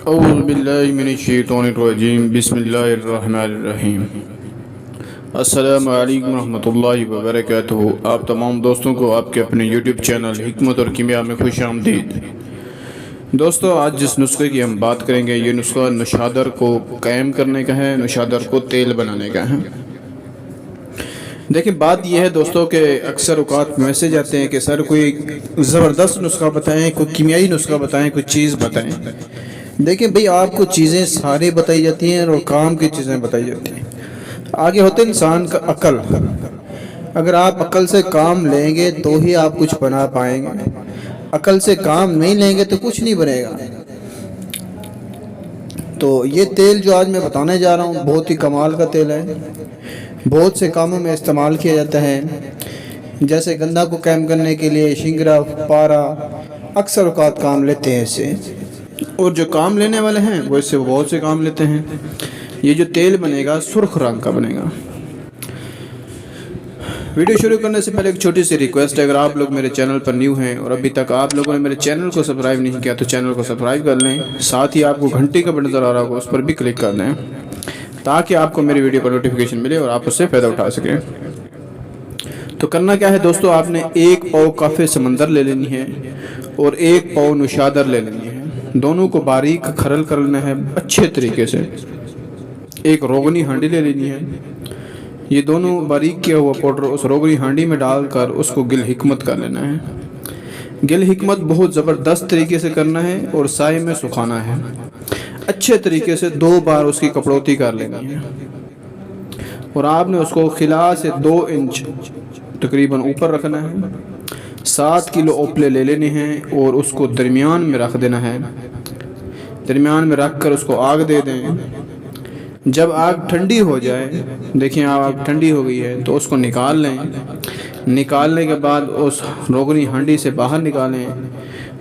اعوذ باللہ من الشیطان الرجیم بسم اللہ الرحمن الرحیم۔ السلام علیکم ورحمۃ اللہ وبرکاتہ۔ آپ تمام دوستوں کو آپ کے اپنے یوٹیوب چینل حکمت اور کیمیا میں خوش آمدید۔ دوستو، آج جس نسخے کی ہم بات کریں گے یہ نسخہ نشادر کو قائم کرنے کا ہے، نشادر کو تیل بنانے کا ہے۔ دیکھیں، بات یہ ہے دوستوں کہ اکثر اوقات میسج آتے ہیں کہ سر کوئی زبردست نسخہ بتائیں، کوئی کیمیائی نسخہ بتائیں، کوئی چیز بتائیں۔ دیکھیں بھئی، آپ کو چیزیں سارے بتائی جاتی ہیں اور کام کی چیزیں بتائی جاتی ہیں۔ آگے ہوتے انسان کا عقل۔ اگر آپ عقل سے کام لیں گے تو ہی آپ کچھ بنا پائیں گے، عقل سے کام نہیں لیں گے تو کچھ نہیں بنے گا۔ تو یہ تیل جو آج میں بتانے جا رہا ہوں بہت ہی کمال کا تیل ہے، بہت سے کاموں میں استعمال کیا جاتا ہے، جیسے گندہ کو قائم کرنے کے لیے شنگرا، پارا، اکثر اوقات کام لیتے ہیں اس سے، اور جو کام لینے والے ہیں وہ اس سے بہت سے کام لیتے ہیں۔ یہ جو تیل بنے گا سرخ رنگ کا بنے گا۔ ویڈیو شروع کرنے سے پہلے ایک چھوٹی سی ریکویسٹ ہے، اگر آپ لوگ میرے چینل پر نیو ہیں اور ابھی تک آپ لوگوں نے میرے چینل کو سبسکرائب نہیں کیا تو چینل کو سبسکرائب کر لیں، ساتھ ہی آپ کو گھنٹی کا بٹن نظر آ رہا ہوگا اس پر بھی کلک کر لیں تاکہ آپ کو میری ویڈیو کا نوٹیفیکیشن ملے اور آپ اس سے فائدہ اٹھا سکیں۔ تو کرنا کیا ہے دوستو، آپ نے 1 پاؤ کافی سمندر لے لینی ہے اور 1 پاؤ نشادر لے لینی ہے۔ دونوں کو باریک کھرل کر لینا ہے اچھے طریقے سے۔ ایک روغنی ہانڈی لے لینی ہے، یہ دونوں باریک کیا ہوا پاؤڈر اس روغنی ہانڈی میں ڈال کر اس کو گل حکمت کر لینا ہے۔ گل حکمت بہت زبردست طریقے سے کرنا ہے اور سائے میں سکھانا ہے۔ اچھے طریقے سے 2 بار اس کی کپڑوتی کر لینی ہے اور آپ نے اس کو خلا سے 2 انچ تقریباً اوپر رکھنا ہے۔ 7 کلو اوپلے لے لینے ہیں اور اس کو درمیان میں رکھ دینا ہے۔ درمیان میں رکھ کر اس کو آگ دے دیں۔ جب آگ ٹھنڈی ہو جائے، دیکھیں آگ ٹھنڈی ہو گئی ہے تو اس کو نکال لیں۔ نکالنے کے بعد اس روغنی ہانڈی سے باہر نکالیں۔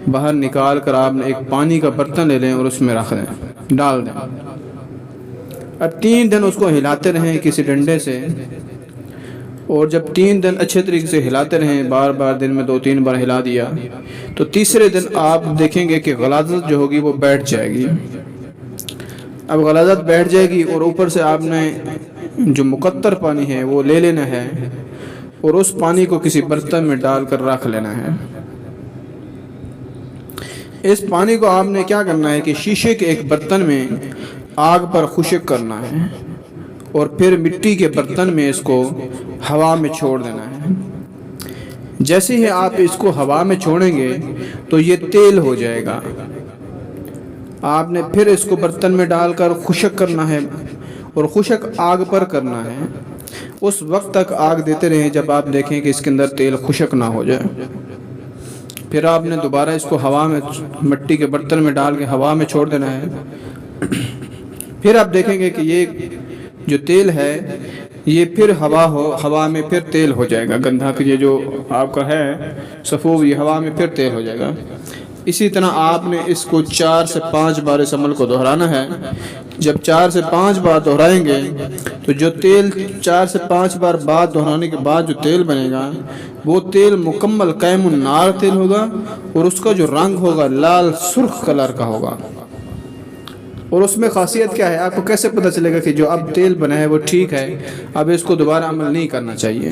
باہر نکال کر آپ نے ایک پانی کا برتن لے لیں اور اس میں رکھ دیں، ڈال دیں۔ اب 3 دن اس کو ہلاتے رہیں کسی ڈنڈے سے، اور جب 3 دن اچھے طریقے سے ہلاتے رہیں، بار بار دن میں 2-3 بار ہلا دیا، تو تیسرے دن آپ دیکھیں گے کہ غلاظت جو ہوگی وہ بیٹھ جائے گی۔ اب غلاظت بیٹھ جائے گی اور اوپر سے آپ نے جو مقطر پانی ہے وہ لے لینا ہے اور اس پانی کو کسی برتن میں ڈال کر رکھ لینا ہے۔ اس پانی کو آپ نے کیا کرنا ہے کہ شیشے کے ایک برتن میں آگ پر خشک کرنا ہے اور پھر مٹی کے برتن میں اس کو ہوا میں چھوڑ دینا ہے۔ جیسے ہی آپ اس کو ہوا میں چھوڑیں گے تو یہ تیل ہو جائے گا۔ آپ نے پھر اس کو برتن میں ڈال کر خشک کرنا ہے اور خشک آگ پر کرنا ہے۔ اس وقت تک آگ دیتے رہیں جب آپ دیکھیں کہ اس کے اندر تیل خشک نہ ہو جائے۔ پھر آپ نے دوبارہ اس کو ہوا میں مٹی کے برتن میں ڈال کے ہوا میں چھوڑ دینا ہے۔ پھر آپ دیکھیں گے کہ یہ جو تیل ہے یہ پھر ہوا میں پھر تیل ہو جائے گا۔ گندھا کہ یہ جو آپ کا ہے سفوف، یہ ہوا میں پھر تیل ہو جائے گا۔ اسی طرح آپ نے اس کو 4 سے 5 بار اس عمل کو دہرانا ہے۔ جب 4 سے 5 بار دہرائیں گے تو جو تیل 4 سے 5 بار بعد دہرانے کے بعد جو تیل بنے گا وہ تیل مکمل قائم النار تیل ہوگا اور اس کا جو رنگ ہوگا لال سرخ کلر کا ہوگا۔ اور اس میں خاصیت کیا ہے، آپ کو کیسے پتہ چلے گا کہ جو اب تیل بنا ہے وہ ٹھیک ہے، اب اس کو دوبارہ عمل نہیں کرنا چاہیے؟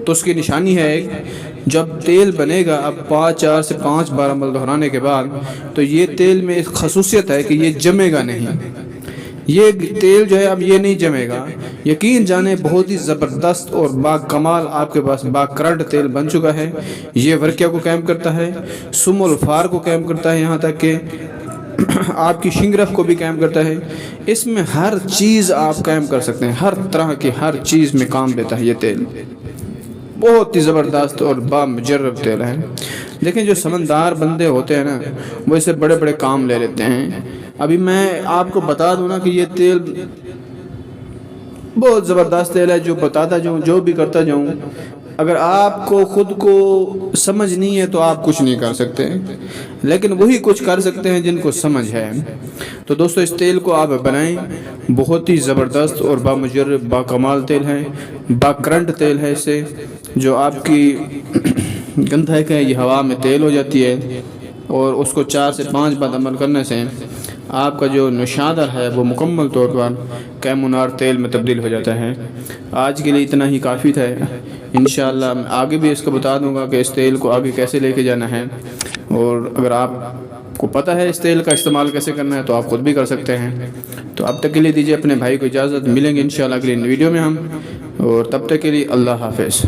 تو اس کی نشانی ہے جب تیل بنے گا اب 4 سے 5 بار عمل دہرانے کے بعد تو یہ تیل میں ایک خصوصیت ہے کہ یہ جمے گا نہیں۔ یہ تیل جو ہے اب یہ نہیں جمے گا۔ یقین جانیں بہت ہی زبردست اور با کمال آپ کے پاس با کرنٹ تیل بن چکا ہے۔ یہ ورقیہ کو قائم کرتا ہے، سم الفار کو قائم کرتا ہے، یہاں تک کہ آپ کی شنگرف کو بھی قائم کرتا ہے۔ اس میں ہر چیز آپ قائم کر سکتے ہیں، ہر طرح کی ہر چیز میں کام دیتا ہے یہ تیل۔ بہت ہی زبردست اور با مجرب تیل ہے۔ دیکھیں جو سمندار بندے ہوتے ہیں نا وہ اسے بڑے بڑے کام لے لیتے ہیں۔ ابھی میں آپ کو بتا دوں نا کہ یہ تیل بہت زبردست تیل ہے، جو بتاتا جاؤں جو بھی کرتا جاؤں، اگر آپ کو خود کو سمجھ نہیں ہے تو آپ کچھ نہیں کر سکتے، لیکن وہی کچھ کر سکتے ہیں جن کو سمجھ ہے۔ تو دوستو اس تیل کو آپ بنائیں، بہت ہی زبردست اور با مجرب با کمال تیل ہے، با کرنٹ تیل ہے۔ اس سے جو آپ کی گندھک ہے یہ ہوا میں تیل ہو جاتی ہے اور اس کو 4 سے 5 بار عمل کرنے سے آپ کا جو نشادر ہے وہ مکمل طور پر کیمونار تیل میں تبدیل ہو جاتا ہے۔ آج کے لیے اتنا ہی کافی تھا۔ انشاءاللہ میں آگے بھی اس کو بتا دوں گا کہ اس تیل کو آگے کیسے لے کے جانا ہے، اور اگر آپ کو پتہ ہے اس تیل کا استعمال کیسے کرنا ہے تو آپ خود بھی کر سکتے ہیں۔ تو اب تک کے لیے دیجیے اپنے بھائی کو اجازت، ملیں گے انشاءاللہ اگلی ویڈیو میں ہم، اور تب تک کے لیے اللہ حافظ۔